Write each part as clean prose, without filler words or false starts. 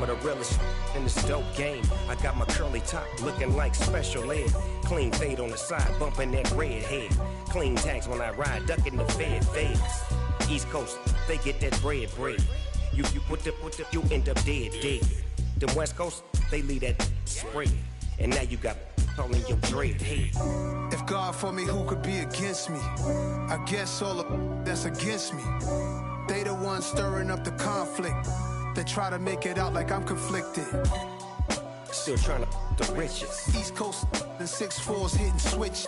of the realest in this dope game. I got my curly top looking like special ed. Clean fade on the side, bumping that red head. Clean tags when I ride, ducking the feds. East Coast, they get that bread. You you end up dead. Them West Coast, they leave that spread. And now you got calling your dread head. If God for me, who could be against me? I guess all of that's against me. They the ones stirring up the conflict. They try to make it out like I'm conflicted. Still trying to the riches. East Coast and 6'4s hitting switch.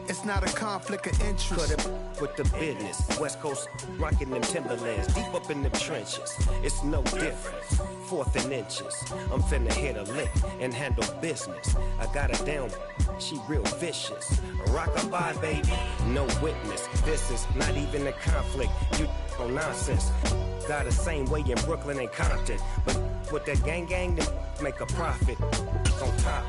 It's not a conflict of interest. Cut it with the business. West Coast rocking them Timberlands, deep up in the trenches. It's no difference. Fourth and inches. I'm finna hit a lick and handle business. I got her down. She real vicious. Rock-a-bye, baby. No witness. This is not even a conflict. You on nonsense. Got the same way in Brooklyn and Compton. But with that gang, they make a profit. On top,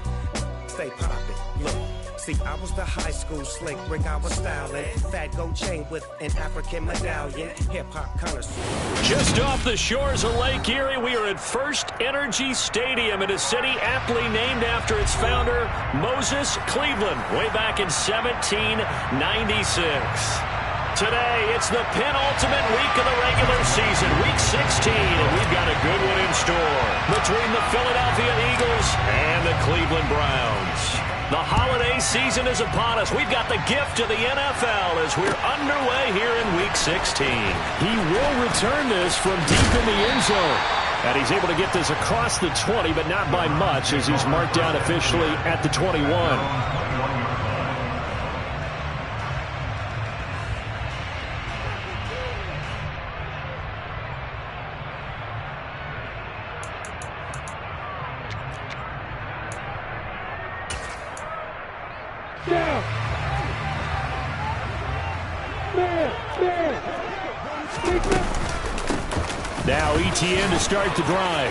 stay poppin'. Look, see, I was the high school slick Rick, I was styling. Fat gold chain with an African medallion. Hip-hop connoisseur. Just off the shores of Lake Erie, we are at First Energy Stadium in a city aptly named after its founder, Moses Cleveland, way back in 1796. Today, it's the penultimate week of the regular season, week 16, and we've got a good one in store between the Philadelphia Eagles and the Cleveland Browns. The holiday season is upon us. We've got the gift of the NFL as we're underway here in week 16. He will return this from deep in the end zone. And he's able to get this across the 20, but not by much as he's marked down officially at the 21. Now ETN to start the drive.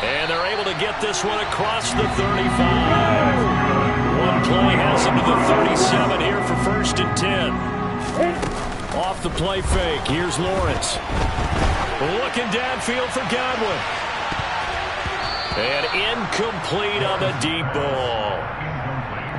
And they're able to get this one across the 35. One play has him to the 37 here for 1st and 10. Off the play fake. Here's Lawrence. Looking downfield for Godwin. And incomplete on the deep ball.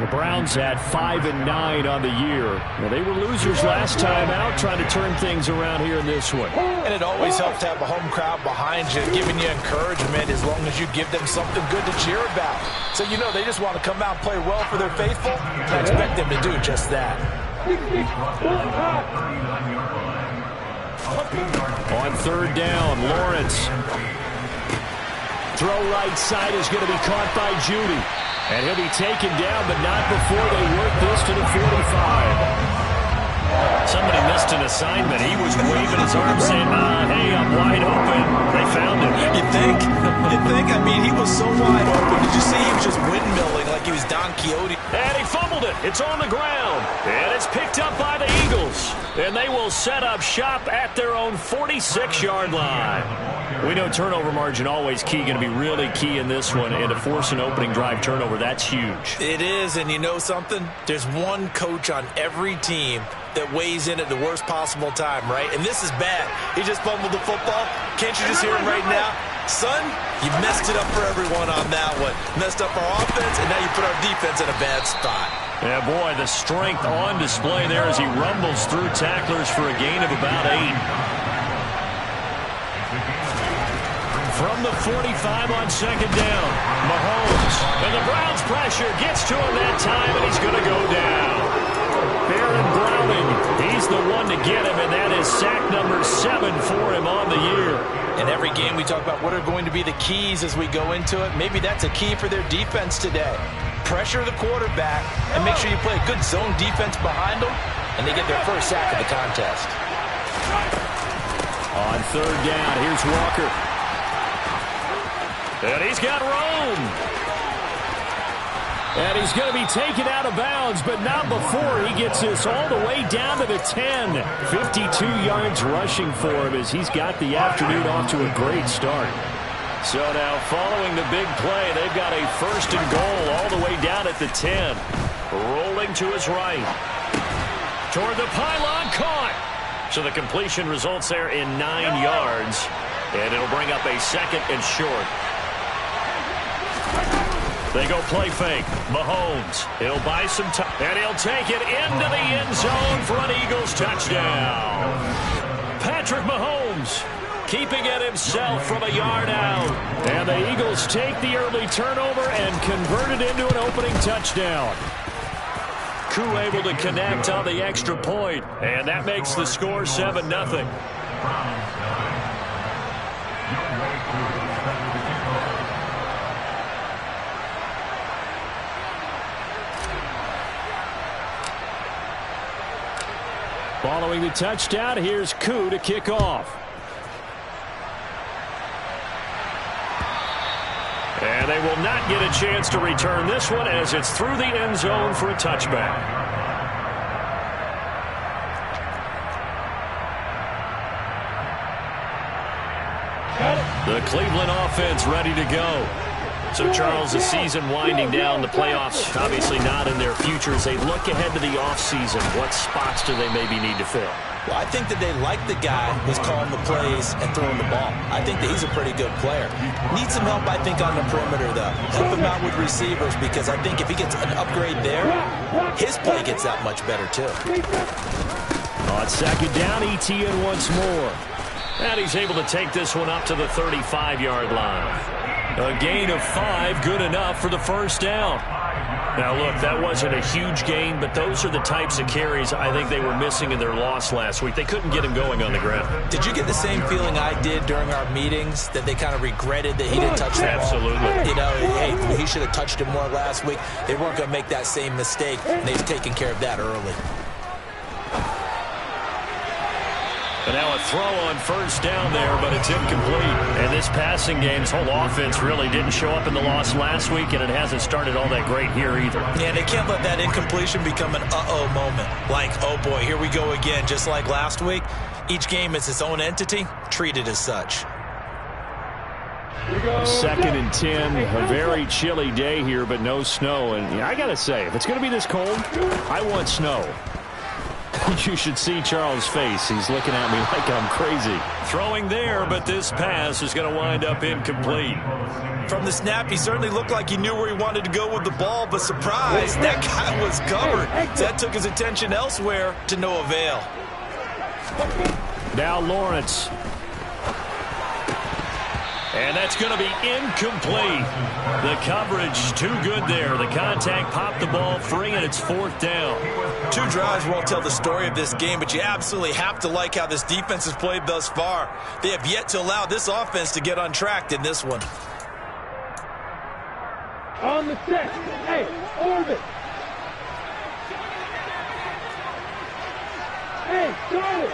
The Browns at 5-9 on the year. Well, they were losers last time out, trying to turn things around here in this one. And it always helps to have a home crowd behind you, giving you encouragement as long as you give them something good to cheer about. So you know they just want to come out and play well for their faithful, and I expect them to do just that. On 3rd down, Lawrence. Throw right side is going to be caught by Judy. And he'll be taken down, but not before they work this to the 45. Somebody missed an assignment. He was waving his arm saying, hey, I'm wide open. They found him. You think? I mean, he was so wide open. Did you see he was just windmilling like he was Don Quixote? And he fumbled it. It's on the ground. And it's picked up by the Eagles. And they will set up shop at their own 46-yard line. We know turnover margin always key, going to be really key in this one. And to force an opening drive turnover, that's huge. It is, and you know something? There's one coach on every team that weighs in at the worst possible time, right? And this is bad. He just fumbled the football. Can't you just hear him right now? Son, you messed it up for everyone on that one. Messed up our offense, and now you put our defense in a bad spot. Yeah, boy, the strength on display there as he rumbles through tacklers for a gain of about 8. From the 45 on 2nd down, Mahomes. And the Browns pressure gets to him that time, and he's going to go down. Baron Browning, he's the one to get him, and that is sack number 7 for him on the year. In every game we talk about what are going to be the keys as we go into it. Maybe that's a key for their defense today. Pressure the quarterback and make sure you play a good zone defense behind them, and they get their first sack of the contest. On 3rd down, here's Walker. And he's got Rome. And he's going to be taken out of bounds, but not before he gets this all the way down to the 10. 52 yards rushing for him as he's got the afternoon off to a great start. So now following the big play, they've got a 1st and goal all the way down at the 10. Rolling to his right. Toward the pylon, caught. So the completion results there in 9 yards. And it'll bring up a 2nd and short. They go play fake. Mahomes, he'll buy some time, and he'll take it into the end zone for an Eagles touchdown. Patrick Mahomes keeping it himself from a yard out. And the Eagles take the early turnover and convert it into an opening touchdown. Koo able to connect on the extra point, and that makes the score 7-0. Following the touchdown, here's Koo to kick off. And they will not get a chance to return this one as it's through the end zone for a touchback. The Cleveland offense ready to go. So, Charles, the season winding down, the playoffs obviously not in their future. As they look ahead to the offseason, what spots do they maybe need to fill? Well, I think that they like the guy who's calling the plays and throwing the ball. I think that he's a pretty good player. Needs some help, I think, on the perimeter, though. Help him out with receivers, because I think if he gets an upgrade there, his play gets that much better, too. On 2nd down, ETN once more. And he's able to take this one up to the 35-yard line. A gain of 5, good enough for the first down. Now, look, that wasn't a huge gain, but those are the types of carries I think they were missing in their loss last week. They couldn't get him going on the ground. Did you get the same feeling I did during our meetings, that they kind of regretted that he didn't touch the ball? Absolutely. You know, hey, he should have touched it more last week. They weren't going to make that same mistake, and they've taken care of that early. And now a throw on first down there, but it's incomplete. And this passing game's whole offense really didn't show up in the loss last week, and it hasn't started all that great here either. Yeah, they can't let that incompletion become an uh-oh moment. Like, oh boy, here we go again, just like last week. Each game is its own entity, treated as such. 2nd and 10, a very chilly day here, but no snow. And I got to say, if it's going to be this cold, I want snow. You should see Charles' face. He's looking at me like I'm crazy. Throwing there, but this pass is going to wind up incomplete. From the snap, he certainly looked like he knew where he wanted to go with the ball, but surprise, that guy was covered. That took his attention elsewhere to no avail. Now Lawrence. And that's going to be incomplete. The coverage too good there. The contact popped the ball free, and it's 4th down. 2 drives won't tell the story of this game, but you absolutely have to like how this defense has played thus far. They have yet to allow this offense to get untracked in this one. On the set. Hey, orbit. Hey, got it.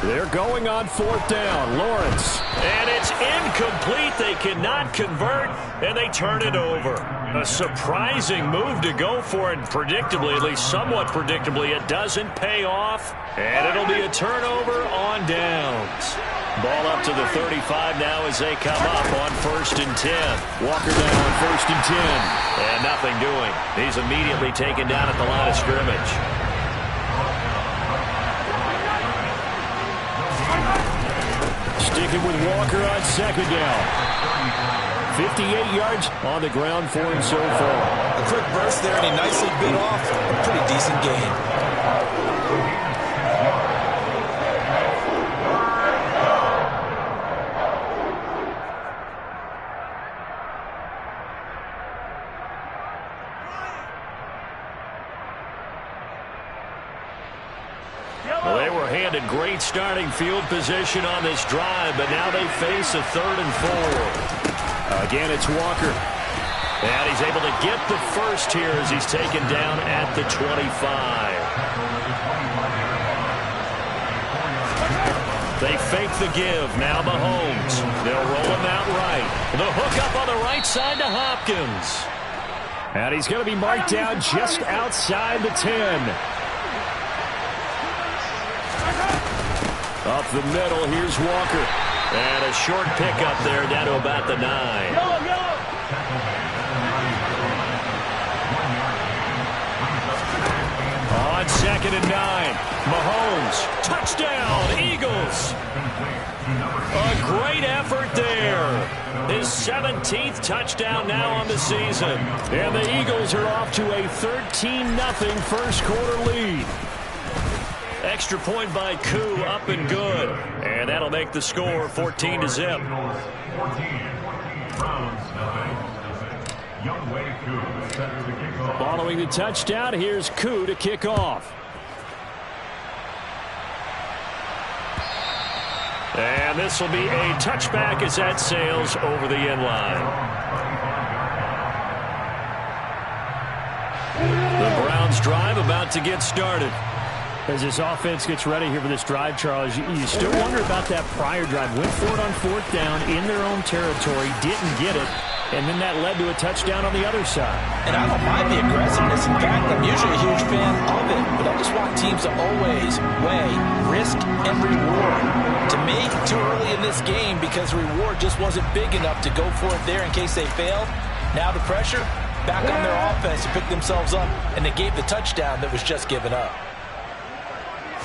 They're going on 4th down. Lawrence. And it's incomplete. They cannot convert, and they turn it over. A surprising move to go for it. Predictably, at least somewhat predictably, it doesn't pay off. And it'll be a turnover on downs. Ball up to the 35 now as they come up on 1st and 10. Walker down on 1st and 10. And nothing doing. He's immediately taken down at the line of scrimmage. Sticking with Walker on 2nd down. 58 yards on the ground for him so far. A quick burst there, and he nicely bit off a pretty decent gain. Well, they were handed great starting field position on this drive, but now they face a 3rd and 4. Again, it's Walker. And he's able to get the first here as he's taken down at the 25. They fake the give. Now Mahomes. They'll roll him out right. The hook up on the right side to Hopkins. And he's going to be marked down just outside the 10. Up the middle, here's Walker. And a short pickup there down to about the 9. On 2nd and 9, Mahomes, touchdown, Eagles. A great effort there. His 17th touchdown now on the season. And the Eagles are off to a 13-0 first quarter lead. Extra point by Koo, up and good. And that'll make the score 14-0. Following the touchdown, here's Koo to kick off. And this will be a touchback as that sails over the end line. The Browns drive about to get started. As this offense gets ready here for this drive, Charles, you still wonder about that prior drive. Went for it on fourth down in their own territory, didn't get it, and then that led to a touchdown on the other side. And I don't mind the aggressiveness. In fact, I'm usually a huge fan of it, but I just want teams to always weigh risk and reward. To me, too early in this game because the reward just wasn't big enough to go for it there in case they failed. Now the pressure back on their offense to pick themselves up, and they gave the touchdown that was just given up.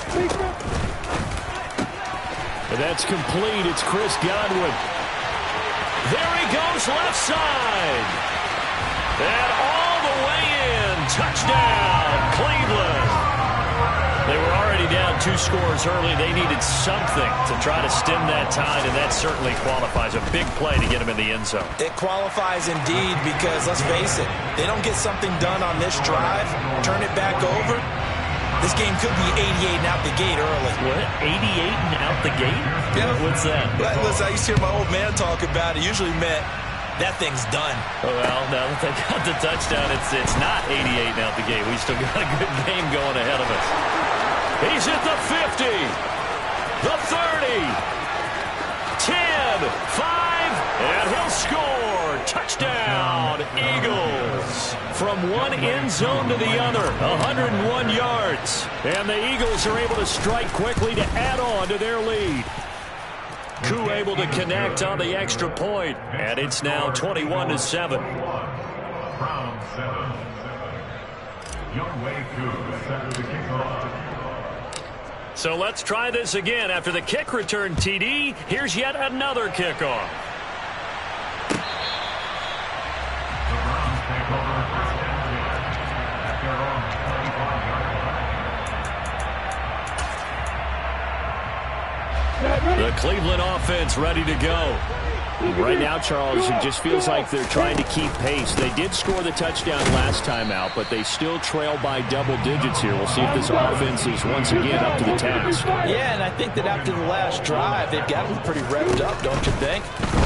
And that's complete. It's Chris Godwin. There he goes, left side. And all the way in. Touchdown, Cleveland. They were already down 2 scores early. They needed something to try to stem that tide, and that certainly qualifies. A big play to get them in the end zone. It qualifies indeed because, let's face it, they don't get something done on this drive, turn it back over. This game could be 88 and out the gate early. What? 88 and out the gate? Yeah. What's that? Listen, I used to hear my old man talk about it. Usually meant that thing's done. Well, now that they got the touchdown, it's not 88 and out the gate. We still got a good game going ahead of us. He's at the 50, the 30, 10, 5, and he'll score. Touchdown, Eagles. From one end zone to the other, 101 yards. And the Eagles are able to strike quickly to add on to their lead. Koo able to connect on the extra point, and it's now 21-7. Round 7. Youngway Koo set to kick off. So let's try this again. After the kick return TD, here's yet another kickoff. The Cleveland offense ready to go. Right now, Charles, it just feels like they're trying to keep pace. They did score the touchdown last time out, but they still trail by double digits here. We'll see if this offense is once again up to the task. Yeah, and I think that after the last drive, they've gotten pretty revved up, don't you think?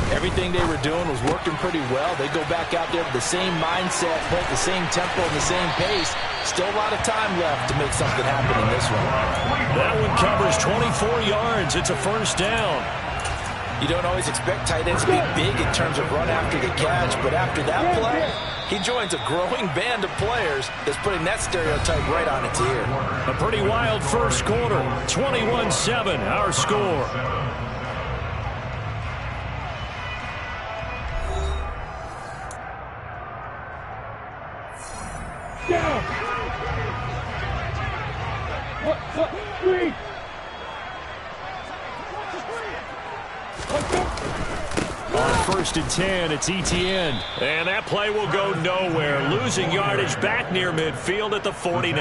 Everything they were doing was working pretty well. They go back out there with the same mindset, play at the same tempo and the same pace. Still a lot of time left to make something happen in this one. That one covers 24 yards. It's a first down. You don't always expect tight ends to be big in terms of run after the catch, but after that play, he joins a growing band of players that's putting that stereotype right on its ear. A pretty wild first quarter, 21-7, our score. Down. Three. On first and 10, it's Etienne. And that play will go nowhere. Losing yardage back near midfield at the 49.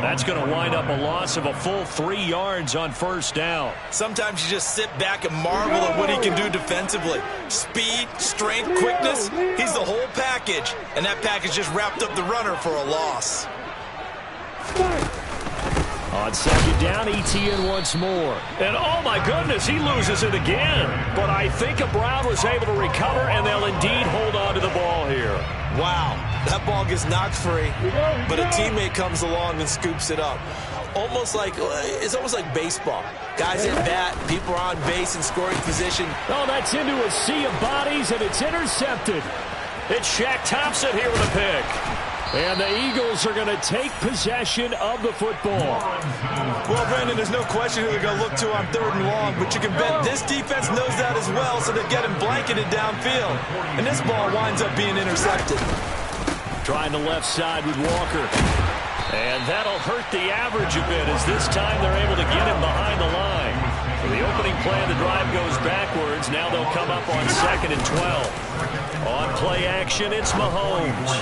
That's going to wind up a loss of a full 3 yards on first down. Sometimes you just sit back and marvel at what he can do defensively. Speed, strength, quickness. He's the whole package. And that package just wrapped up the runner for a loss. On second down, Etienne once more. And oh my goodness, he loses it again. But I think Brown was able to recover, and they'll indeed hold on to the ball here. Wow, that ball gets knocked free, but a teammate comes along and scoops it up. It's almost like baseball. Guys at bat, people are on base in scoring position. Oh, that's into a sea of bodies, and it's intercepted. It's Shaq Thompson here with a pick. And the Eagles are going to take possession of the football. Well, Brandon, there's no question who they're going to look to on third and long, but you can bet this defense knows that as well, so they get him blanketed downfield. And this ball winds up being intercepted. Trying the left side with Walker. And that'll hurt the average a bit, as this time they're able to get him behind the line. The opening play of the drive goes backwards. Now they'll come up on 2nd and 12. On play action, it's Mahomes.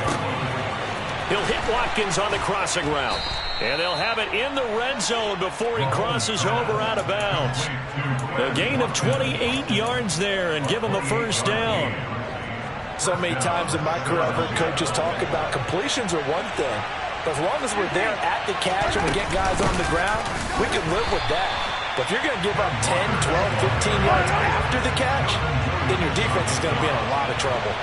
He'll hit Watkins on the crossing route. And they'll have it in the red zone before he crosses over out of bounds. A gain of 28 yards there and give him a first down. So many times in my career, I've heard coaches talk about completions are one thing. But as long as we're there at the catch and we get guys on the ground, we can live with that. But if you're going to give up 10, 12, 15 yards after the catch, then your defense is going to be in a lot of trouble.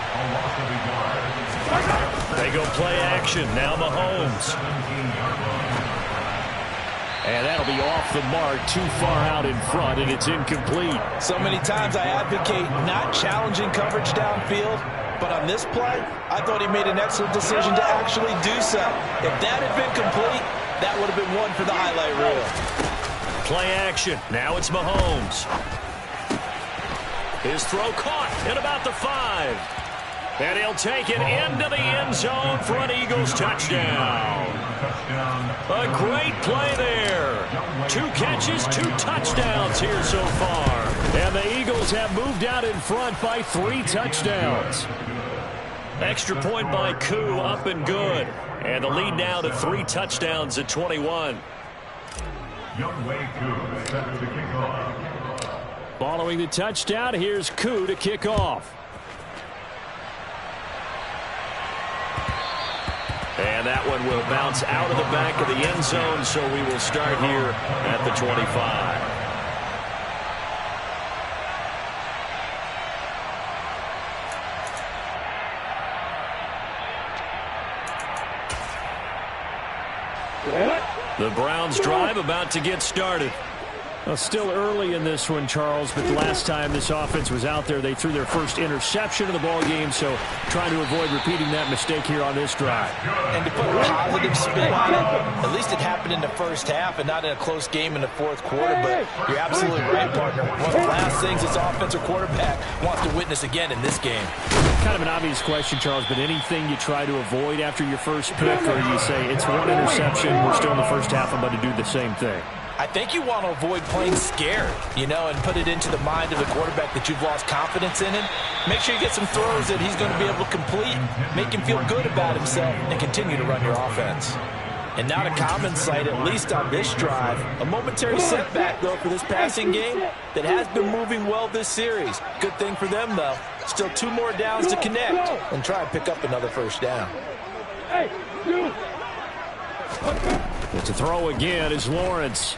They go play action. Now Mahomes. And that'll be off the mark, too far out in front, and it's incomplete. So many times I advocate not challenging coverage downfield, but on this play, I thought he made an excellent decision to actually do so. If that had been complete, that would have been one for the highlight reel. Play action. Now it's Mahomes. His throw caught at about the 5. And he'll take it into the end zone for an Eagles touchdown. A great play there. 2 catches, 2 touchdowns here so far. And the Eagles have moved out in front by 3 touchdowns. Extra point by Koo, up and good. And the lead now to 3 touchdowns at 21. Following the touchdown, here's Koo to kick off. And that one will bounce out of the back of the end zone, so we will start here at the 25. The Browns drive about to get started. Well, still early in this one, Charles, but the last time this offense was out there, they threw their first interception of the ball game, so trying to avoid repeating that mistake here on this drive. And to put a positive spin on it, at least it happened in the first half and not in a close game in the fourth quarter, but you're absolutely right, partner. One of the last things this offensive quarterback wants to witness again in this game. Kind of an obvious question, Charles, but anything you try to avoid after your first pick, or you say it's one interception, we're still in the first half, I'm about to do the same thing? I think you want to avoid playing scared, you know, and put it into the mind of the quarterback that you've lost confidence in him. Make sure you get some throws that he's going to be able to complete, make him feel good about himself, and continue to run your offense. And not a common sight, at least on this drive. A momentary setback, though, for this passing game that has been moving well this series. Good thing for them, though. Still 2 more downs to connect and try and pick up another first down. To throw again is Lawrence.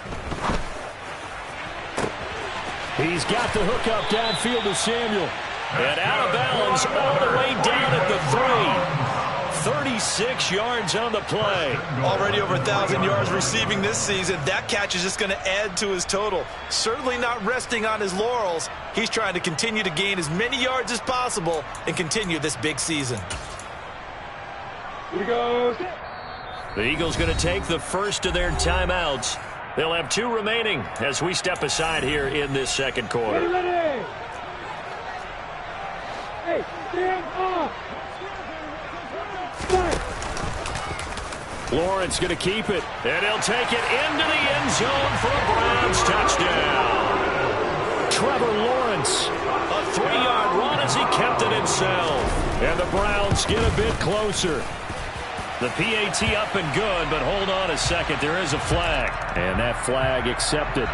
He's got the hook up downfield to Samuel. And out of bounds all the way down at the 3. 36 yards on the play. Already over 1,000 yards receiving this season. That catch is just going to add to his total. Certainly not resting on his laurels. He's trying to continue to gain as many yards as possible and continue this big season. Here we go. The Eagles going to take the first of their timeouts. They'll have 2 remaining as we step aside here in this second quarter. Ready. Hey, stand up. Lawrence going to keep it, and he'll take it into the end zone for a Browns touchdown. Trevor Lawrence, a 3-yard run as he kept it himself. And the Browns get a bit closer. The PAT up and good, but hold on a second. There is a flag, and that flag accepted.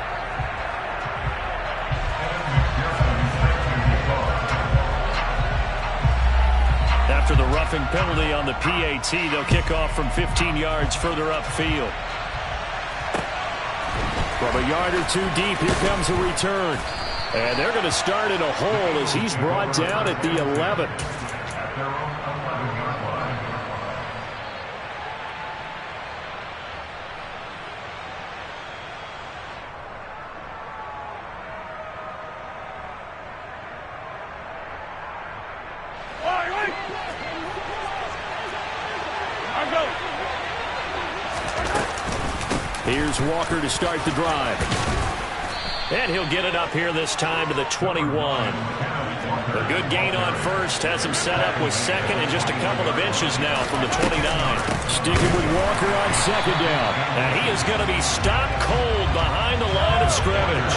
After the roughing penalty on the PAT, they'll kick off from 15 yards further upfield. From a yard or 2 deep, here comes a return. And they're going to start in a hole as he's brought down at the 11. Here's Walker to start the drive. And he'll get it up here this time to the 21. A good gain on first has him set up with second and just a couple of inches now from the 29. Sticking with Walker on second down. And he is going to be stopped cold behind the line of scrimmage.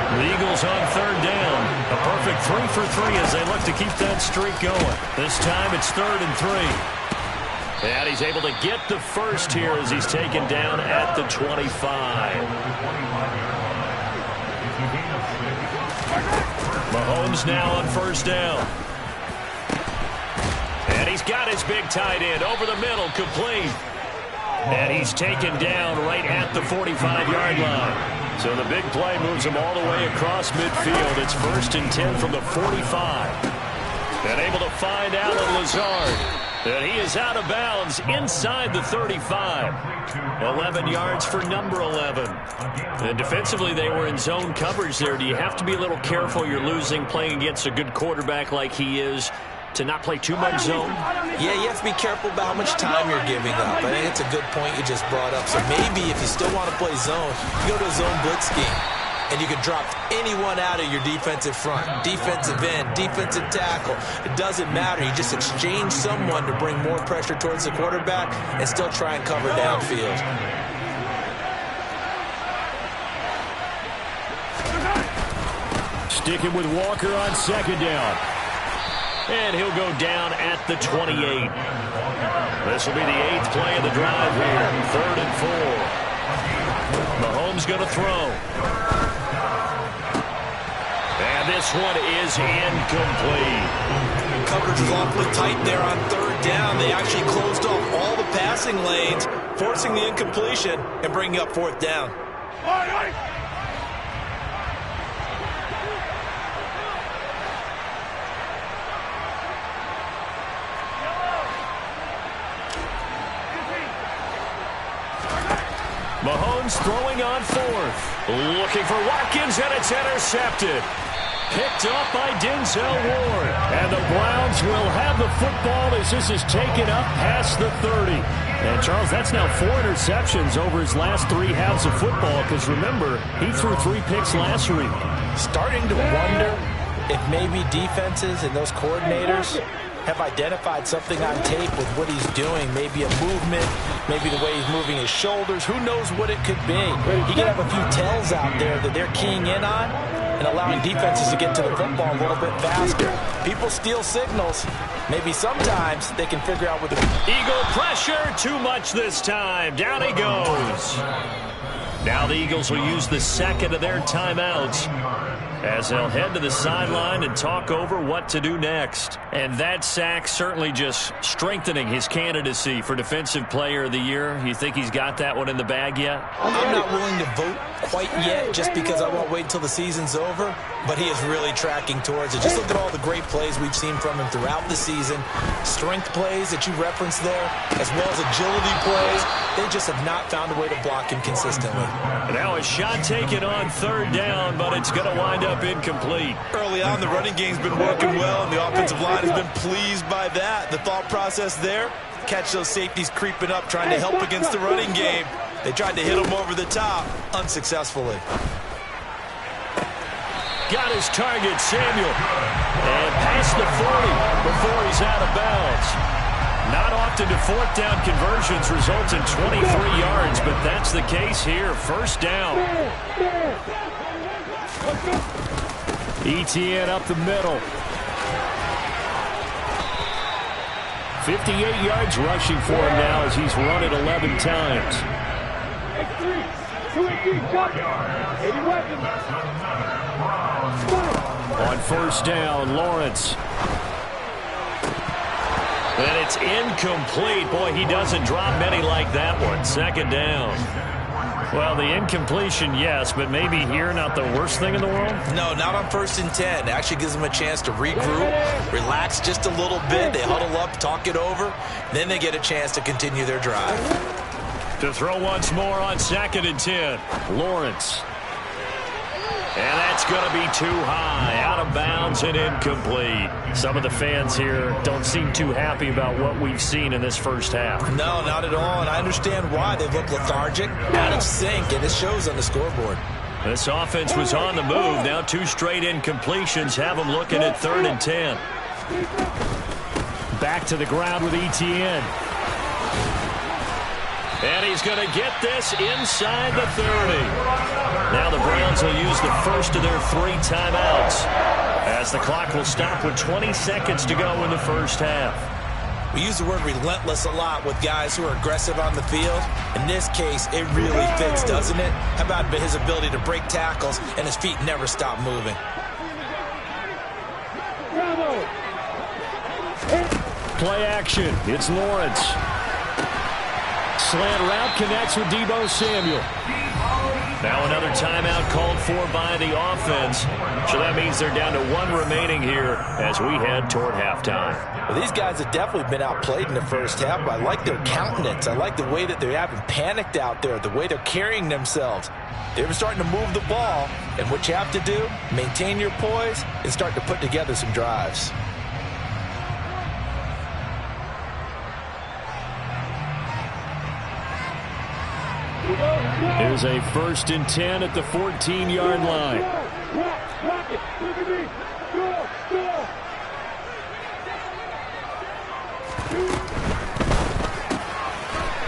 The Eagles on third down. A perfect 3 for 3 as they look to keep that streak going. This time it's 3rd and 3. And he's able to get the first here as he's taken down at the 25. Mahomes now on first down. And he's got his big tight end over the middle, complete. And he's taken down right at the 45-yard line. So the big play moves him all the way across midfield. It's 1st and 10 from the 45. And able to find Alan Lazard. And he is out of bounds inside the 35. 11 yards for number 11. And defensively, they were in zone coverage there. Do you have to be a little careful? You're losing playing against a good quarterback like he is to not play too much zone? Yeah, you have to be careful about how much time you're giving up. I think it's a good point you just brought up. So maybe if you still want to play zone, you go to a zone blitz scheme. And you can drop anyone out of your defensive front, defensive end, defensive tackle. It doesn't matter. You just exchange someone to bring more pressure towards the quarterback and still try and cover downfield. Sticking with Walker on second down. And he'll go down at the 28. This will be the 8th play of the drive here. 3rd and 4. Mahomes going to throw. And this one is incomplete. Coverage was awfully tight there on 3rd down. They actually closed off all the passing lanes, forcing the incompletion and bringing up 4th down. Mahomes throwing on 4th. Looking for Watkins, and it's intercepted. Picked up by Denzel Ward. And the Browns will have the football as this is taken up past the 30. And, Charles, that's now 4 interceptions over his last 3 halves of football because, remember, he threw 3 picks last week. Starting to wonder if maybe defenses and those coordinators have identified something on tape with what he's doing. Maybe a movement, maybe the way he's moving his shoulders. Who knows what it could be? He could have a few tells out there that they're keying in on and allowing defenses to get to the football a little bit faster. People steal signals. Maybe sometimes they can figure out what the... Eagle pressure, too much this time. Down he goes. Now the Eagles will use the second of their timeouts as they'll head to the sideline and talk over what to do next. And that sack certainly just strengthening his candidacy for Defensive Player of the Year. You think he's got that one in the bag yet? I'm not willing to vote quite yet just because I won't wait until the season's over, but he is really tracking towards it. Just look at all the great plays we've seen from him throughout the season. Strength plays that you referenced there, as well as agility plays. They just have not found a way to block him consistently. Now a shot taken on 3rd down, but it's going to wind up incomplete. Early on, the running game's been working well, and the offensive line has been pleased by that. The thought process there, catch those safeties creeping up, trying to help against the running game. They tried to hit him over the top, unsuccessfully. Got his target, Samuel. And past the 40 before he's out of bounds. Not often do 4th down conversions result in 23 yards, but that's the case here. 1st down. ETN up the middle. 58 yards rushing for him now as he's run it 11 times. On 1st down, Lawrence. And it's incomplete. Boy, he doesn't drop many like that one. 2nd down. Well, the incompletion, yes, but maybe here not the worst thing in the world? No, not on 1st and 10. It actually gives them a chance to regroup, relax just a little bit. They huddle up, talk it over. Then they get a chance to continue their drive. To throw once more on 2nd and 10. Lawrence. And that's going to be too high, out of bounds and incomplete. Some of the fans here don't seem too happy about what we've seen in this first half. No, not at all, and I understand why. They look lethargic, out of sync, and it shows on the scoreboard. This offense was on the move. Now 2 straight incompletions have them looking at 3rd and 10. Back to the ground with ETN. And he's going to get this inside the 30. Now the Browns will use the first of their 3 timeouts, as the clock will stop with 20 seconds to go in the first half. We use the word relentless a lot with guys who are aggressive on the field. In this case, it really fits, doesn't it? How about his ability to break tackles and his feet never stop moving? Play action. It's Lawrence. Slant route connects with Deebo Samuel. Now another timeout called for by the offense. So that means they're down to 1 remaining here as we head toward halftime. Well, these guys have definitely been outplayed in the first half, but I like their countenance. I like the way that they haven't panicked out there, the way they're carrying themselves. They're starting to move the ball, and what you have to do, maintain your poise and start to put together some drives. Here's a 1st and 10 at the 14-yard line.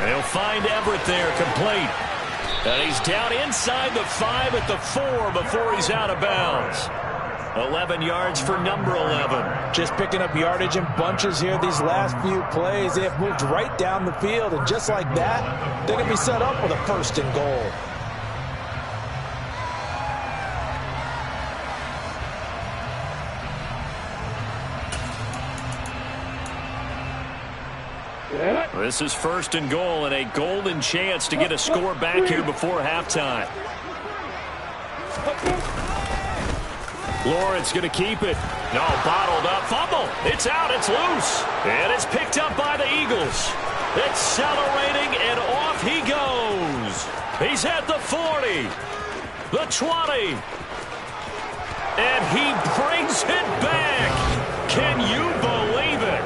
They'll find Everett there, complete. And he's down inside the 5 at the 4 before he's out of bounds. 11 yards for number 11. Just picking up yardage in bunches here these last few plays. They have moved right down the field, and just like that, they're going to be set up with a 1st and goal. This is 1st and goal and a golden chance to get a score back here before halftime. Lawrence going to keep it. No, bottled up. Fumble. It's out. It's loose. And it's picked up by the Eagles. Accelerating, and off he goes. He's at the 40, the 20, and he brings it back. Can you believe it?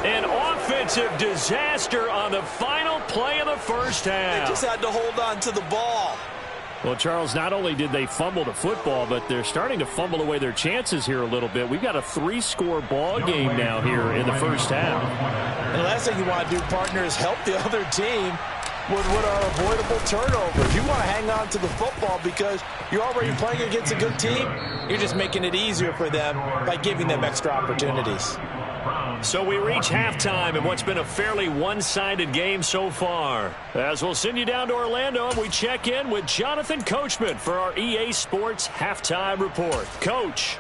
An offensive disaster on the final play of the first half. They just had to hold on to the ball. Well, Charles, not only did they fumble the football, but they're starting to fumble away their chances here a little bit. We've got a 3-score ball game now here in the first half. And the last thing you want to do, partner, is help the other team with what are avoidable turnovers. You want to hang on to the football because you're already playing against a good team. You're just making it easier for them by giving them extra opportunities. So we reach halftime in what's been a fairly one-sided game so far. As we'll send you down to Orlando, and we check in with Jonathan Coachman for our EA Sports Halftime Report. Coach,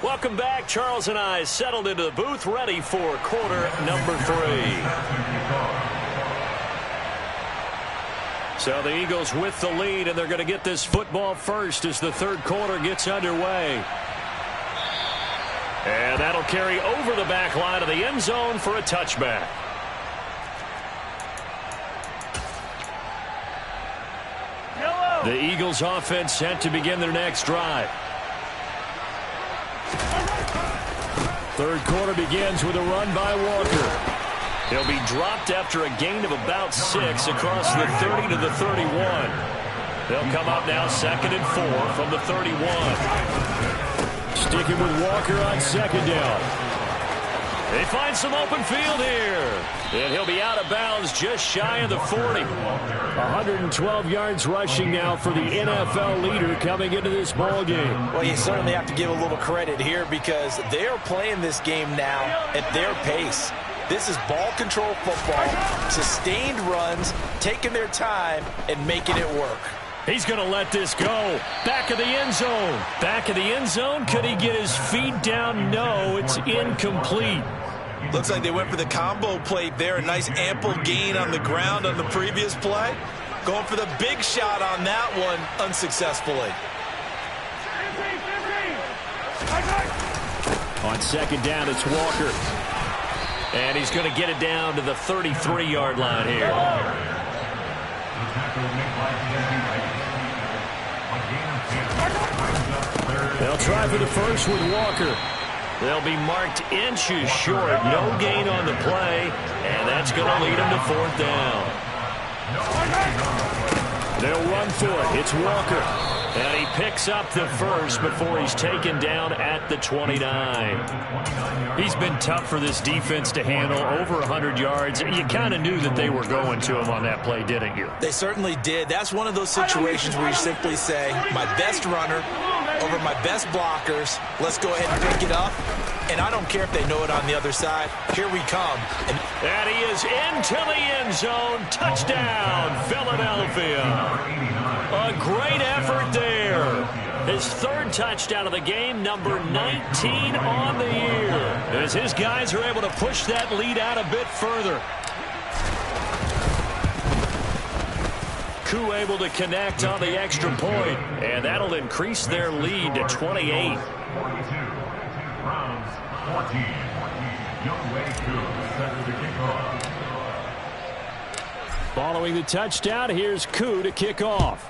welcome back. Charles and I settled into the booth ready for quarter number 3. So the Eagles with the lead, and they're going to get this football first as the 3rd quarter gets underway. And that'll carry over the back line of the end zone for a touchback. The Eagles offense set to begin their next drive. 3rd quarter begins with a run by Walker. He'll be dropped after a gain of about 6 across the 30 to the 31. They'll come up now 2nd and 4 from the 31. Sticking with Walker on 2nd down. They find some open field here. And he'll be out of bounds just shy of the 40. 112 yards rushing now for the NFL leader coming into this ball game. Well, you certainly have to give a little credit here because they are playing this game now at their pace. This is ball control football, sustained runs, taking their time and making it work. He's going to let this go. Back of the end zone. Back of the end zone. Could he get his feet down? No, it's incomplete. Looks like they went for the combo plate there. A nice ample gain on the ground on the previous play. Going for the big shot on that one unsuccessfully. On 2nd down, it's Walker. And he's going to get it down to the 33-yard line here. They'll try for the first with Walker. They'll be marked inches short. No gain on the play, and that's going to lead them to 4th down. They'll run for it. It's Walker. And he picks up the first before he's taken down at the 29. He's been tough for this defense to handle, over 100 yards. You kind of knew that they were going to him on that play, didn't you? They certainly did. That's one of those situations where you simply say, my best runner over my best blockers. Let's go ahead and pick it up. And I don't care if they know it on the other side. Here we come. And he is into the end zone. Touchdown, Philadelphia. A great effort there. His third touchdown of the game, number 19 on the year. As his guys are able to push that lead out a bit further. Koo able to connect on the extra point, and that'll increase their lead to 28. 42. Browns 14. Yaaaa set to the kickoff. Following the touchdown, here's Koo to kick off.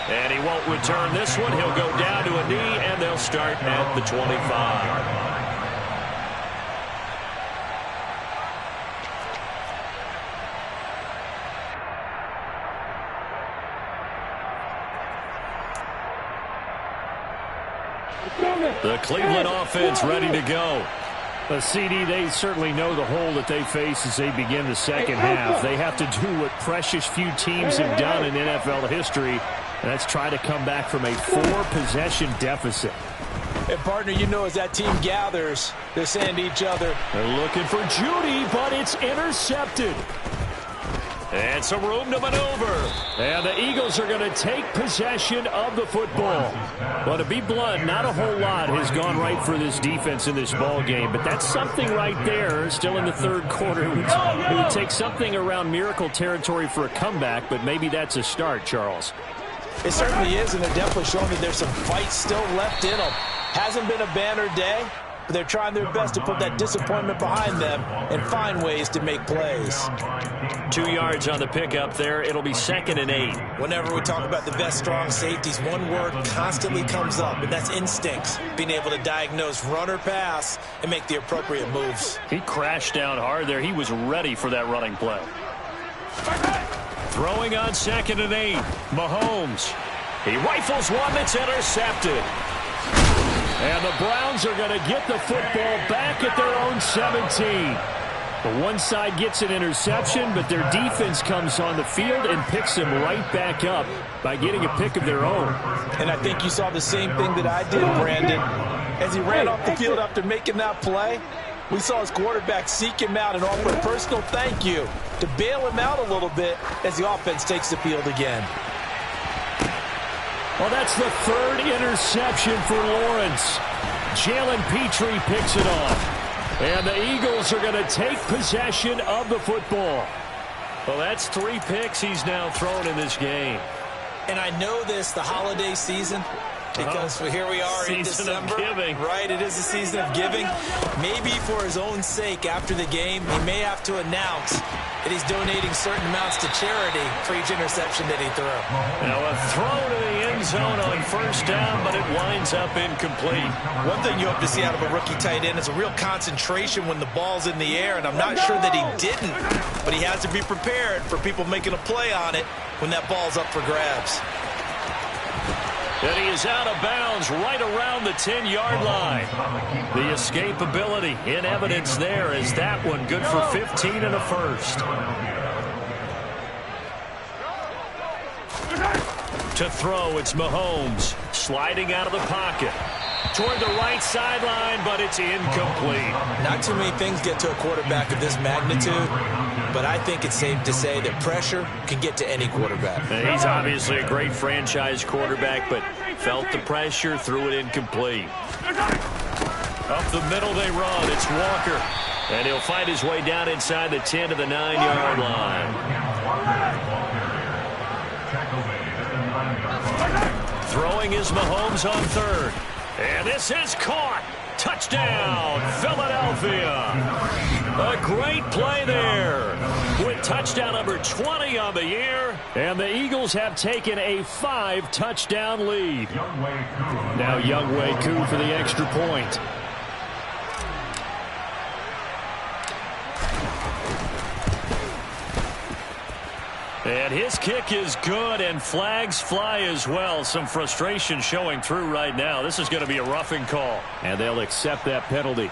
And he won't return this one. He'll go down to a knee, and they'll start at the 25. The Cleveland offense ready to go. CD, they certainly know the hole that they face as they begin the second half. They have to do what precious few teams have done in NFL history, and that's try to come back from a 4-possession deficit. And, partner, you know, as that team gathers, they're saying to each other, they're looking for Judy, but it's intercepted. And some room to maneuver. And the Eagles are going to take possession of the football. Well, to be blunt, not a whole lot has gone right for this defense in this ball game, but that's something right there. Still in the third quarter. It would take something around miracle territory for a comeback, but maybe that's a start, Charles. It certainly is, and they're definitely showing that there's some fight still left in them. Hasn't been a banner day, but they're trying their best to put that disappointment behind them and find ways to make plays. 2 yards on the pickup there. It'll be 2nd and 8. Whenever we talk about the best strong safeties, one word constantly comes up, and that's instincts. Being able to diagnose run or pass and make the appropriate moves. He crashed down hard there. He was ready for that running play. Throwing on 2nd and 8. Mahomes. He rifles one that's intercepted. And the Browns are going to get the football back at their own 17. The one side gets an interception, but their defense comes on the field and picks them right back up by getting a pick of their own. And I think you saw the same thing that I did, Brandon. As he ran off the field after making that play, we saw his quarterback seek him out and offer a personal thank you to bail him out a little bit as the offense takes the field again. Well, that's the third interception for Lawrence. Jalen Petrie picks it off. And the Eagles are going to take possession of the football. Well, that's 3 picks he's now thrown in this game. And I know this, the holiday season, because here we are in December. Right, it is the season of giving. Maybe for his own sake after the game, he may have to announce that he's donating certain amounts to charity for each interception that he threw. Now a throw to the end zone on 1st down, but it winds up incomplete. One thing you hope to see out of a rookie tight end is a real concentration when the ball's in the air, and I'm not sure that he didn't, but he has to be prepared for people making a play on it when that ball's up for grabs. And he is out of bounds right around the 10-yard line. The escapability in evidence there as that one good for 15 and a first. To throw, it's Mahomes sliding out of the pocket. Toward the right sideline, but it's incomplete. Not too many things get to a quarterback of this magnitude, but I think it's safe to say that pressure can get to any quarterback. He's obviously a great franchise quarterback, but felt the pressure, threw it incomplete. Up the middle they run. It's Walker. And he'll find his way down inside the 10 to the 9-yard line. Throwing is Mahomes on 3rd. And this is caught. Touchdown, Philadelphia. A great play there with touchdown number 20 on the year. And the Eagles have taken a 5-touchdown lead. Now Yaaaa Koo for the extra point. And his kick is good, and flags fly as well. Some frustration showing through right now. This is going to be a roughing call, and they'll accept that penalty.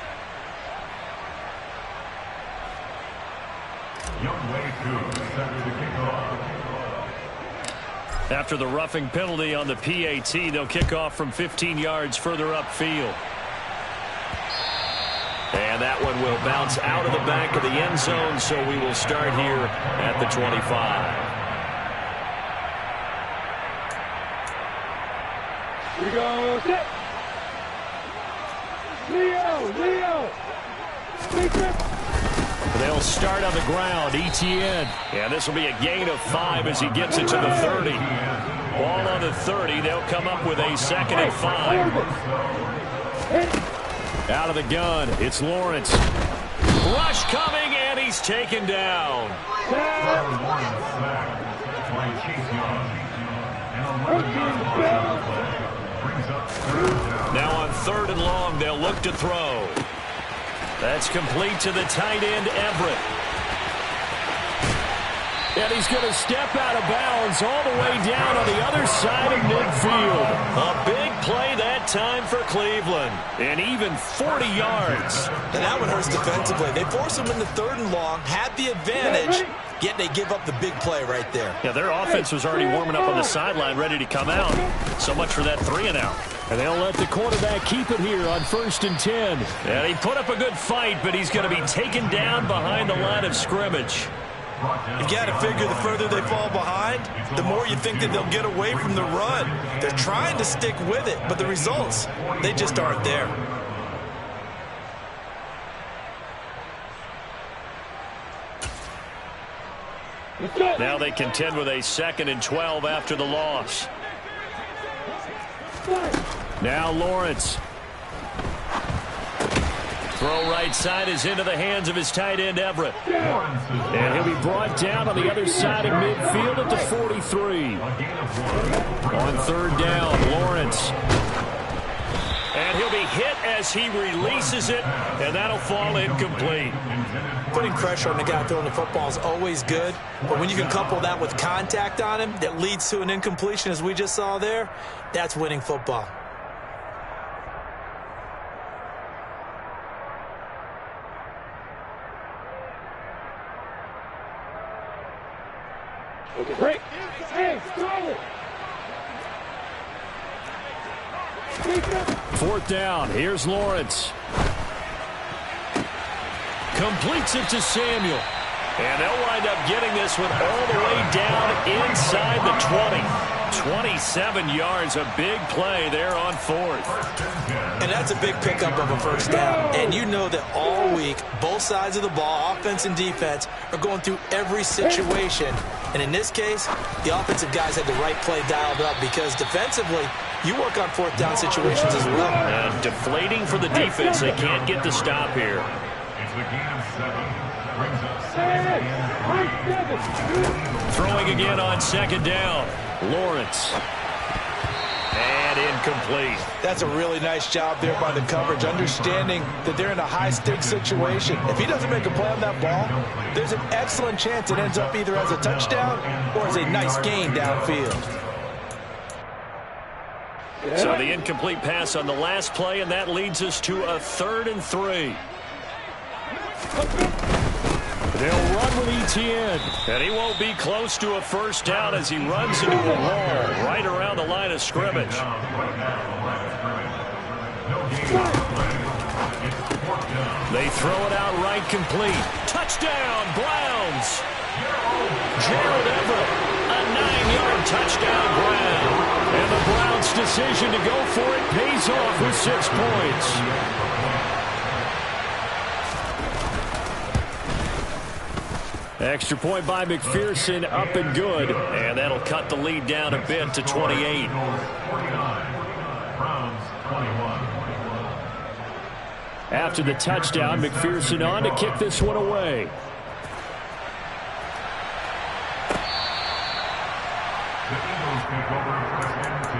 After the roughing penalty on the PAT, they'll kick off from 15 yards further upfield. And that one will bounce out of the back of the end zone, so we will start here at the 25. Here we go. Set. Leo. They'll start on the ground. Etienne. And this will be a gain of 5 as he gets it to the 30. Ball on the 30. They'll come up with a 2nd and 5. Out of the gun. It's Lawrence. Rush coming, and he's taken down. Now on 3rd and long, they'll look to throw. That's complete to the tight end, Everett. And he's going to step out of bounds all the way down on the other side of midfield. A big play that time for Cleveland. And even 40 yards. And that one hurts defensively. They force him into 3rd and long, had the advantage, yet they give up the big play right there. Yeah, their offense was already warming up on the sideline, ready to come out. So much for that 3 and out. And they'll let the quarterback keep it here on 1st and 10. And he put up a good fight, but he's going to be taken down behind the line of scrimmage. You've got to figure the further they fall behind, the more you think that they'll get away from the run. They're trying to stick with it, but the results, they just aren't there. Now they contend with a 2nd and 12 after the loss. Now Lawrence. Throw right side is into the hands of his tight end, Everett. And he'll be brought down on the other side of midfield at the 43. On 3rd down, Lawrence. And he'll be hit as he releases it, and that'll fall incomplete. Putting pressure on the guy throwing the football is always good, but when you can couple that with contact on him that leads to an incompletion, as we just saw there, that's winning football. Okay, break. Hey, throw it. 4th down. Here's Lawrence. Completes it to Samuel. And they'll wind up getting this one all the way down inside the 20. 27 yards, a big play there on 4th. And that's a big pickup of a 1st down. And you know that all week, both sides of the ball, offense and defense, are going through every situation. And in this case, the offensive guys had the right play dialed up because defensively, you work on 4th down situations as well. And deflating for the defense. They can't get the stop here. It's the gain of 7. Brings up 7. Throwing again on 2nd down. Lawrence. And incomplete. That's a really nice job there by the coverage, understanding that they're in a high-stakes situation. If he doesn't make a play on that ball, there's an excellent chance it ends up either as a touchdown or as a nice gain downfield. So the incomplete pass on the last play, and that leads us to a 3rd and 3. They'll run with Etienne, and he won't be close to a 1st down as he runs into a wall right around the line of scrimmage. They throw it out right complete. Touchdown, Browns. Gerald Everett, a 9-yard touchdown grab. And the Browns' decision to go for it pays off with 6 points. Extra point by McPherson, up and good. And that'll cut the lead down a bit to 28. After the touchdown, McPherson on to kick this one away. The Eagles take over 1st and 10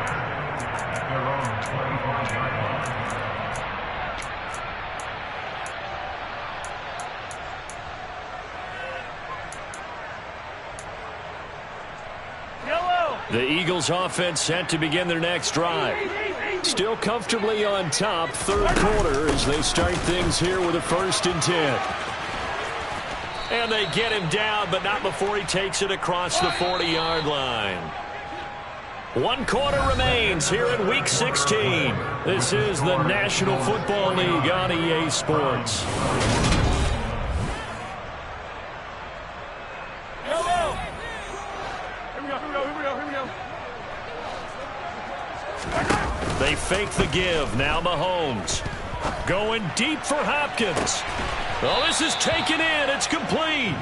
at their own 25-yard line. The Eagles offense set to begin their next drive. Still comfortably on top, third quarter as they start things here with a 1st and 10. And they get him down, but not before he takes it across the 40-yard line. 1 quarter remains here in Week 16. This is the National Football League on EA Sports. They fake the give. Now Mahomes. Going deep for Hopkins. Oh, this is taken in. It's complete.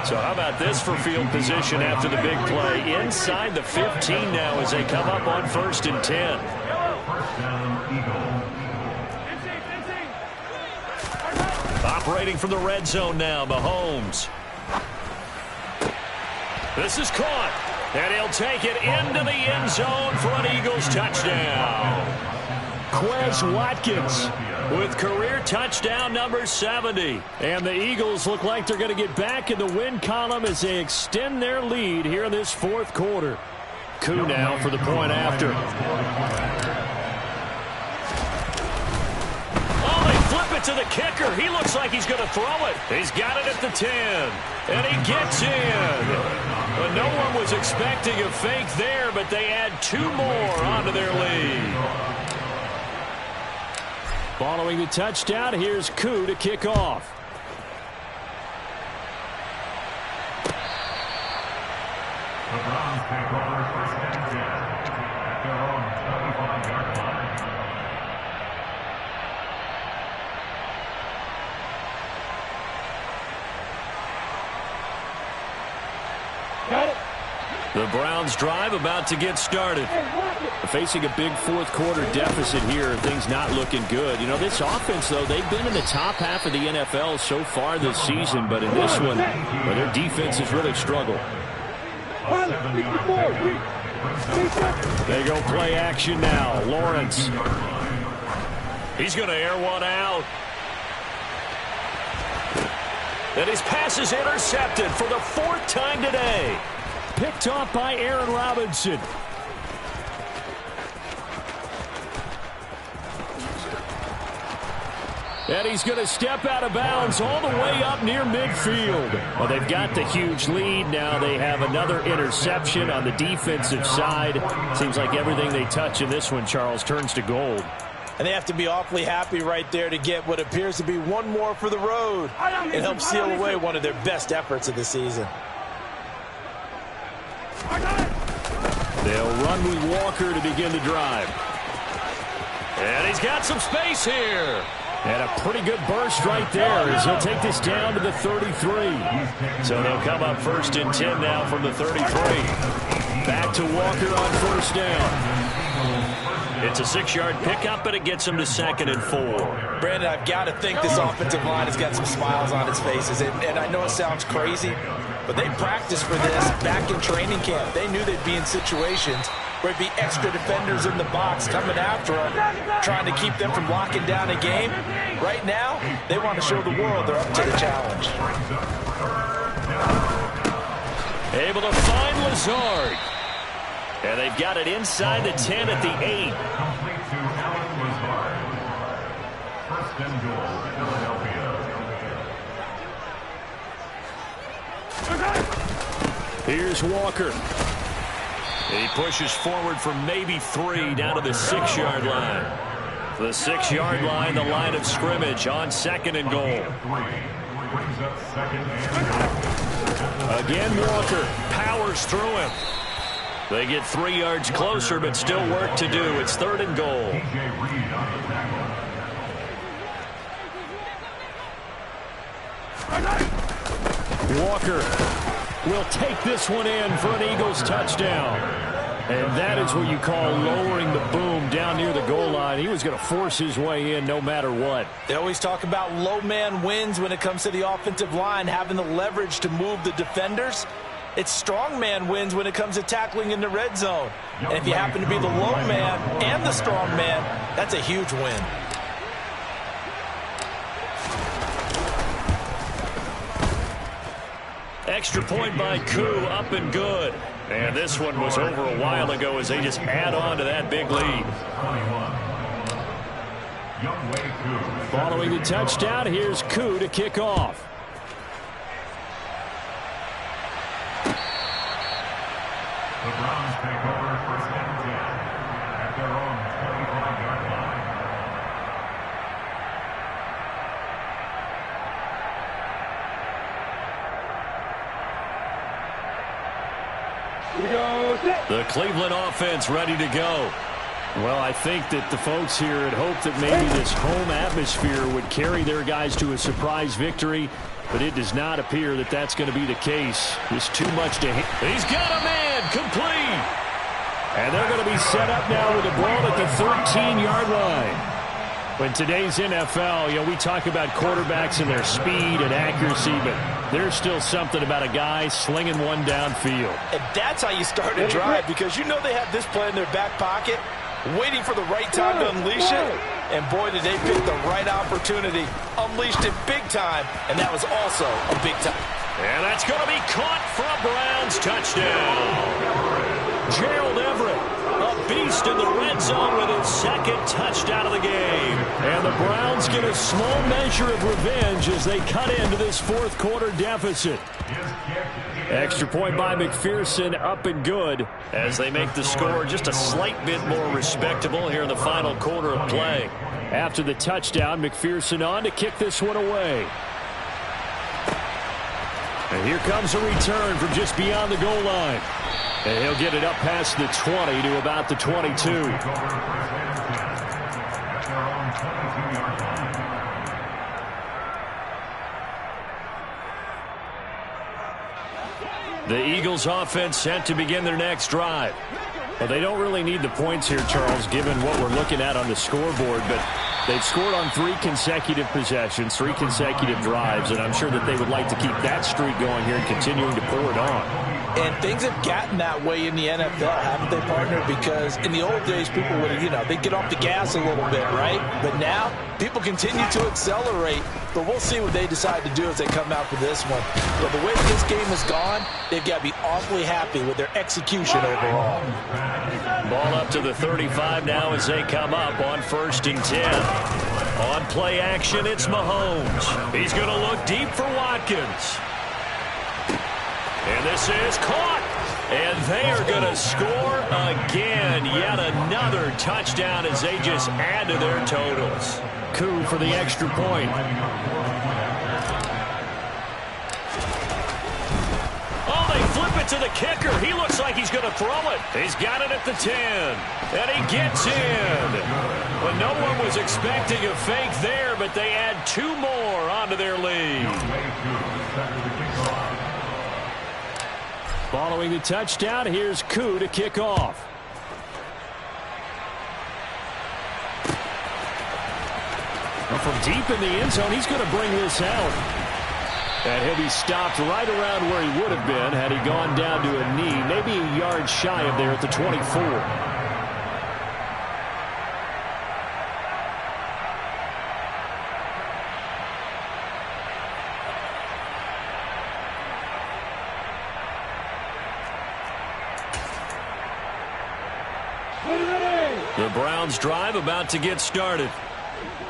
So how about this for field position after the big play? Inside the 15 now as they come up on 1st and 10. Operating from the red zone now, Mahomes. This is caught. And he'll take it into the end zone for an Eagles touchdown. Quez Watkins with career touchdown number 70. And the Eagles look like they're going to get back in the win column as they extend their lead here in this 4th quarter. Koo now for the point after. Oh, they flip it to the kicker. He looks like he's going to throw it. He's got it at the 10. And he gets in. But no one was expecting a fake there, but they add 2 more onto their lead. Following the touchdown, here's Koo to kick off. The Browns take over 1st and 10 at their own 25-yard line. Got it. The Browns drive about to get started. Facing a big 4th quarter deficit here, things not looking good. You know, this offense, though, they've been in the top half of the NFL so far this season, but in this one, well, their defense has really struggled. They go play action now. Lawrence. He's going to air one out. And his pass is intercepted for the 4th time today. Picked off by Aaron Robinson. And he's going to step out of bounds all the way up near midfield. Well, they've got the huge lead. Now they have another interception on the defensive side. Seems like everything they touch in this one, Charles, turns to gold. And they have to be awfully happy right there to get what appears to be 1 more for the road. It helps seal away one of their best efforts of the season. They'll run with Walker to begin the drive. And he's got some space here. And a pretty good burst right there as he'll take this down to the 33. So they'll come up 1st and 10 now from the 33. Back to Walker on 1st down. It's a 6-yard pickup, but it gets him to 2nd and 4. Brandon, I've got to think this offensive line has got some smiles on its faces. And I know it sounds crazy, but they practiced for this back in training camp. They knew they'd be in situations where it'd be extra defenders in the box coming after them, trying to keep them from locking down a game. Right now, they want to show the world they're up to the challenge. Able to find Lazard. And they've got it inside the 10 at the 8. Complete to Alot Lazard. 1st and goal, Philadelphia. Here's Walker. He pushes forward for maybe 3 down to the 6-yard line. The 6-yard line, the line of scrimmage on 2nd and goal. Brings up 2nd and Again, Walker powers through him. They get 3 yards closer, but still work to do. It's 3rd and goal. Walker will take this one in for an Eagles touchdown. And that is what you call lowering the boom down near the goal line. He was going to force his way in no matter what. They always talk about low man wins when it comes to the offensive line, having the leverage to move the defenders. It's strong man wins when it comes to tackling in the red zone. And if you happen to be the low man and the strong man, that's a huge win. Extra point by Koo, up and good. And this one was over a while ago as they just add on to that big lead. Following the touchdown, here's Koo to kick off. The Browns take over first and 10 at their own 35-yard line. The Cleveland offense ready to go. Well, I think that the folks here had hoped that maybe this home atmosphere would carry their guys to a surprise victory, but it does not appear that that's going to be the case. There's too much to hit. He's got a man complete. And they're going to be set up now with the ball at the 13-yard line. In today's NFL, we talk about quarterbacks and their speed and accuracy, but there's still something about a guy slinging one downfield. And that's how you start a drive, because you know they have this play in their back pocket, waiting for the right time to unleash it. And boy, did they pick the right opportunity. Unleashed it big time, and that was also a big time. And that's going to be caught for a Browns touchdown. Gerald Everett, a beast in the red zone with his second touchdown of the game. And the Browns get a small measure of revenge as they cut into this fourth quarter deficit. Extra point by McPherson, up and good, as they make the score just a slight bit more respectable here in the final quarter of play. After the touchdown, McPherson on to kick this one away. And here comes a return from just beyond the goal line. And he'll get it up past the 20 to about the 22. The Eagles offense set to begin their next drive. Well, they don't really need the points here, Charles, given what we're looking at on the scoreboard, but they've scored on 3 consecutive possessions, 3 consecutive drives, and I'm sure that they would like to keep that streak going here and continuing to pour it on. And things have gotten that way in the NFL, haven't they, partner? Because in the old days, people would, they'd get off the gas a little bit, right? But now, people continue to accelerate. But we'll see what they decide to do as they come out for this one. But the way this game has gone, they've got to be awfully happy with their execution overall. Ball up to the 35 now as they come up on 1st and 10. On play action, it's Mahomes. He's going to look deep for Watkins. And this is caught. And they are going to score again. Yet another touchdown as they just add to their totals. Koo for the extra point. Oh, they flip it to the kicker. He looks like he's going to throw it. He's got it at the 10. And he gets in. But no one was expecting a fake there, but they add 2 more onto their lead. Following the touchdown, here's Koo to kick off. Well, from deep in the end zone, he's going to bring this out. And he'll be stopped right around where he would have been had he gone down to a knee, maybe a yard shy of there at the 24. The Browns drive about to get started.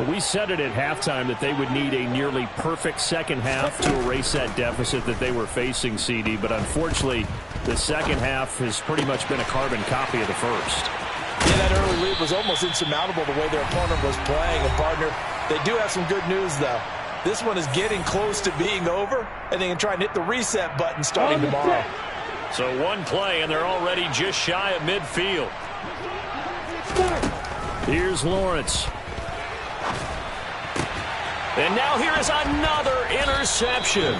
We said it at halftime that they would need a nearly perfect second half to erase that deficit that they were facing, CD. But unfortunately, the second half has pretty much been a carbon copy of the first. Yeah, that early lead was almost insurmountable the way their opponent was playing. And, partner, they do have some good news, though. This one is getting close to being over, and they can try and hit the reset button starting tomorrow. So one play, and they're already just shy of midfield. Here's Lawrence. And now here is another interception.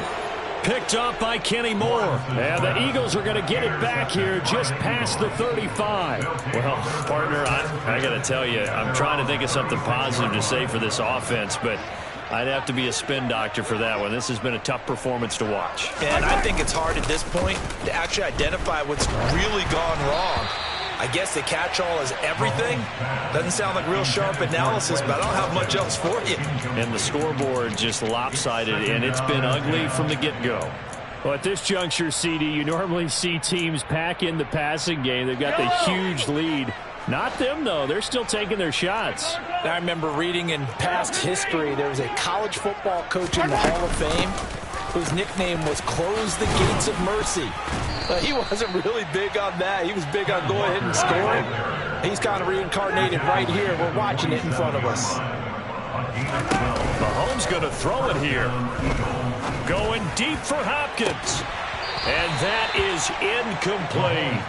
Picked up by Kenny Moore. And the Eagles are going to get it back here just past the 35. Well, partner, I got to tell you, I'm trying to think of something positive to say for this offense, but I'd have to be a spin doctor for that one. This has been a tough performance to watch. And I think it's hard at this point to actually identify what's really gone wrong. I guess the catch-all is everything. Doesn't sound like real sharp analysis, but I don't have much else for you. And the scoreboard just lopsided, and it's been ugly from the get-go. Well, at this juncture, CD, you normally see teams pack in the passing game. They've got the huge lead. Not them, though. They're still taking their shots. I remember reading in past history, there was a college football coach in the Hall of Fame whose nickname was Close the Gates of Mercy. But he wasn't really big on that. He was big on go ahead and score. He's kind of reincarnated right here. We're watching it in front of us. Mahomes going to throw it here. Going deep for Hopkins. And that is incomplete.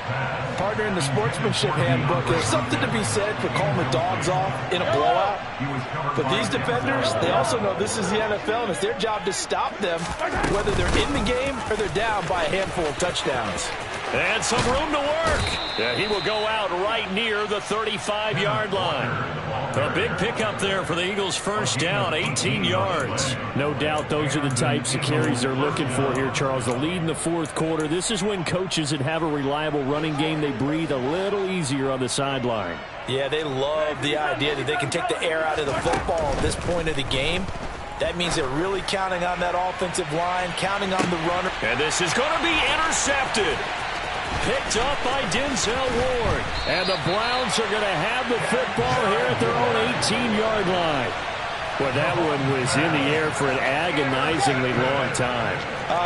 Partner, in the sportsmanship handbook, there's something to be said for calling the dogs off in a blowout. But these defenders, they also know this is the NFL, and it's their job to stop them, whether they're in the game or they're down by a handful of touchdowns. And some room to work. Yeah, he will go out right near the 35-yard line. A big pickup there for the Eagles' first down, 18 yards. No doubt those are the types of carries they're looking for here, Charles. The lead in the fourth quarter. This is when coaches that have a reliable running game, they breathe a little easier on the sideline. Yeah, they love the idea that they can take the air out of the football at this point of the game. That means they're really counting on that offensive line, counting on the runner. And this is going to be intercepted. Picked up by Denzel Ward. And the Browns are going to have the football here at their own 18-yard line. Well, that one was in the air for an agonizingly long time.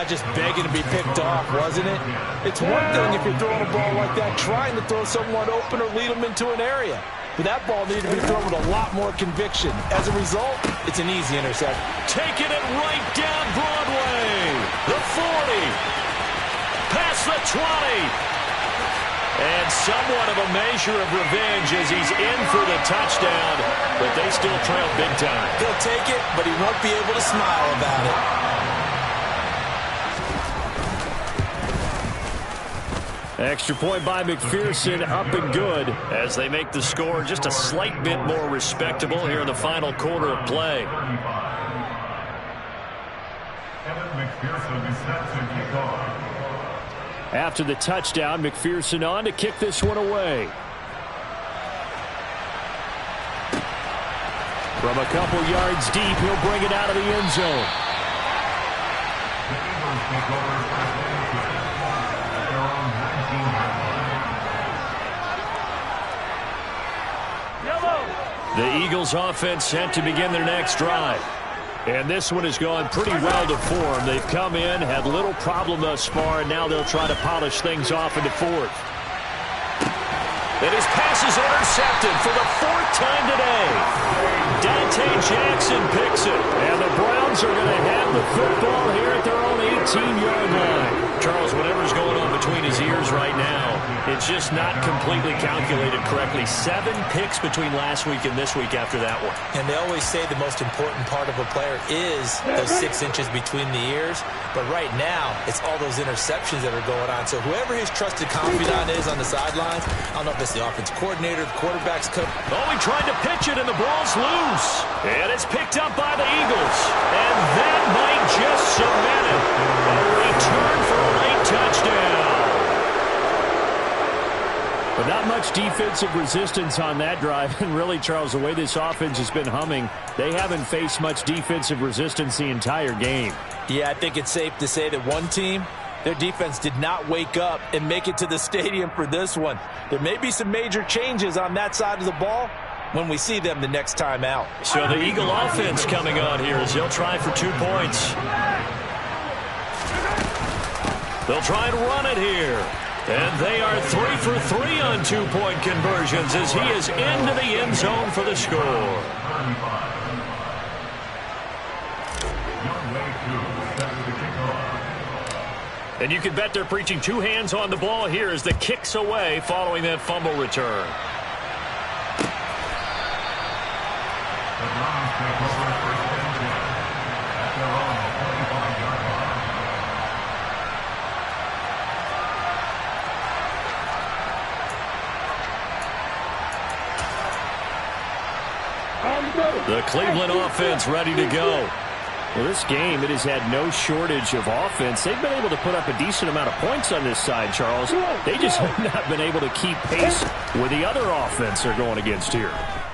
Just begging to be picked off, wasn't it? It's one thing if you're throwing a ball like that, trying to throw someone open or lead them into an area. But that ball needed to be thrown with a lot more conviction. As a result, it's an easy interception. Taking it right down Broadway. The 40. Past the 20. And somewhat of a measure of revenge as he's in for the touchdown. But they still trail big time. He'll take it, but he won't be able to smile about it. Extra point by McPherson, up and good as they make the score just a slight bit more respectable here in the final quarter of play. After the touchdown, McPherson on to kick this one away. From a couple yards deep, he'll bring it out of the end zone. The Eagles offense set to begin their next drive. And this one has gone pretty well to form. They've come in, had little problem thus far, and now they'll try to polish things off into fourth. And his pass is intercepted for the fourth time today. Dante Jackson picks it. And the Browns are going to have the football here at their own 18-yard line. Charles, whatever's going on between his ears right now, it's just not completely calculated correctly. 7 picks between last week and this week after that one. And they always say the most important part of a player is those 6 inches between the ears. But right now, it's all those interceptions that are going on. So whoever his trusted confidant is on the sidelines, I don't know if it's the offensive coordinator, the quarterback's coach. Oh, he tried to pitch it, and the ball's loose. And it's picked up by the Eagles. And that might just cement it. A return for a late touchdown. But not much defensive resistance on that drive. And really, Charles, the way this offense has been humming, they haven't faced much defensive resistance the entire game. Yeah, I think it's safe to say that one team, their defense did not wake up and make it to the stadium for this one. There may be some major changes on that side of the ball when we see them the next time out. So the Eagle offense coming on here as they'll try for 2 points. They'll try and run it here. And they are 3 for 3 on 2-point conversions as he is into the end zone for the score. And you can bet they're preaching 2 hands on the ball here as the kick's away following that fumble return. The Cleveland offense ready to go. Well, this game, it has had no shortage of offense. They've been able to put up a decent amount of points on this side, Charles. They just have not been able to keep pace with the other offense they're going against here.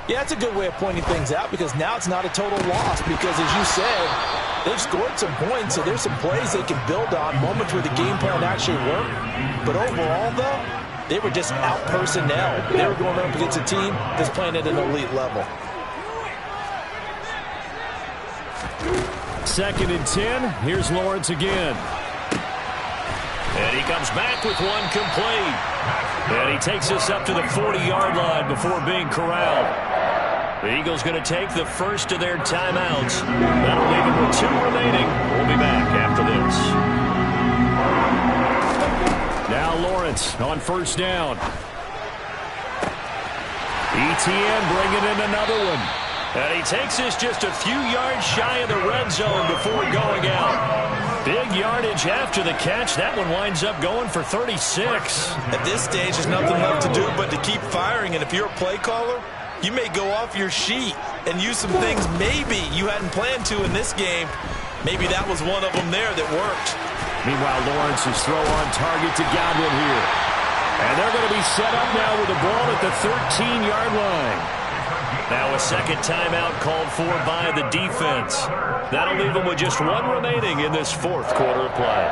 Yeah, it's a good way of pointing things out because now it's not a total loss because, as you said, They've scored some points, so there's some plays they can build on, moments where the game plan actually worked. But overall, though, they were just out-personnel. They were going up against a team that's playing at an elite level. 2nd and 10. Here's Lawrence again. And he comes back with one complete. And he takes us up to the 40-yard line before being corralled. The Eagles going to take the first of their timeouts. That'll leave them with 2 remaining. We'll be back after this. Now Lawrence on 1st down. ETN bringing in another one. And he takes this just a few yards shy of the red zone before going out. Big yardage after the catch. That one winds up going for 36. At this stage, there's nothing left to do but to keep firing. And if you're a play caller, you may go off your sheet and use some things maybe you hadn't planned to in this game. Maybe that was one of them there that worked. Meanwhile, Lawrence's throw on target to Godwin here. And they're going to be set up now with the ball at the 13-yard line. Now a second timeout called for by the defense. That'll leave them with just 1 remaining in this 4th quarter of play.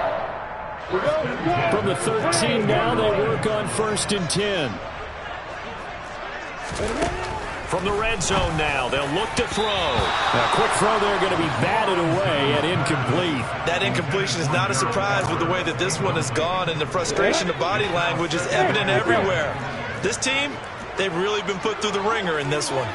From the 13 now, they work on 1st and 10. From the red zone now, they'll look to throw. A quick throw there going to be batted away and incomplete. That incompletion is not a surprise with the way that this one has gone, and the frustration of body language is evident everywhere. This team, they've really been put through the ringer in this one.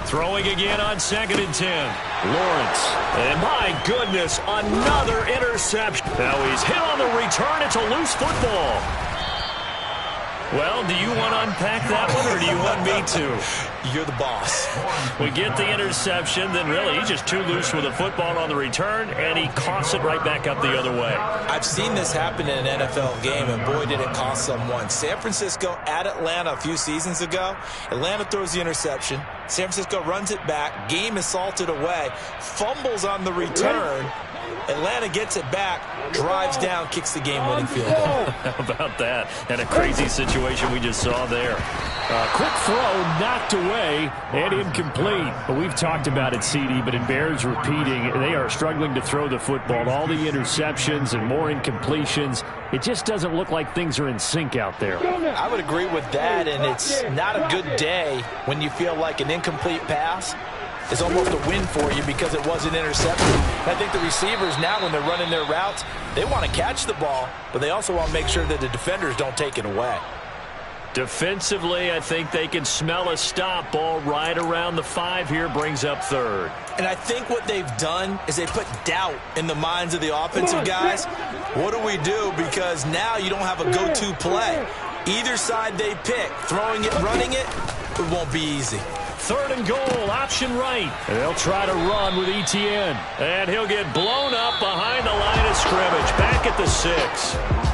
Throwing again on 2nd and 10. Lawrence. And my goodness, another interception. Now he's hit on the return. It's a loose football. Well, do you want to unpack that one, or do you want me to? You're the boss. We get the interception, then really he's just too loose with the football on the return, and he coughs it right back up the other way. I've seen this happen in an NFL game, and boy, did it cost someone. San Francisco at Atlanta a few seasons ago. Atlanta throws the interception. San Francisco runs it back. Game is salted away. Fumbles on the return. Atlanta gets it back, drives down, kicks the game-winning field goal. How about that? And a crazy situation we just saw there. Quick throw knocked away and incomplete. But we've talked about it, CD, but it bears repeating. They are struggling to throw the football. All the interceptions and more incompletions. It just doesn't look like things are in sync out there. I would agree with that, and it's not a good day when you feel like an incomplete pass is almost a win for you because it was an interception. I think the receivers now, when they're running their routes, they want to catch the ball, but they also want to make sure that the defenders don't take it away. Defensively, I think they can smell a stop. Ball right around the 5 here, brings up 3rd. And I think what they've done is they put doubt in the minds of the offensive guys. What do we do? Because now you don't have a go-to play. Either side they pick, throwing it, running it, it won't be easy. 3rd and goal, option right. And they'll try to run with ETN. And he'll get blown up behind the line of scrimmage, back at the 6.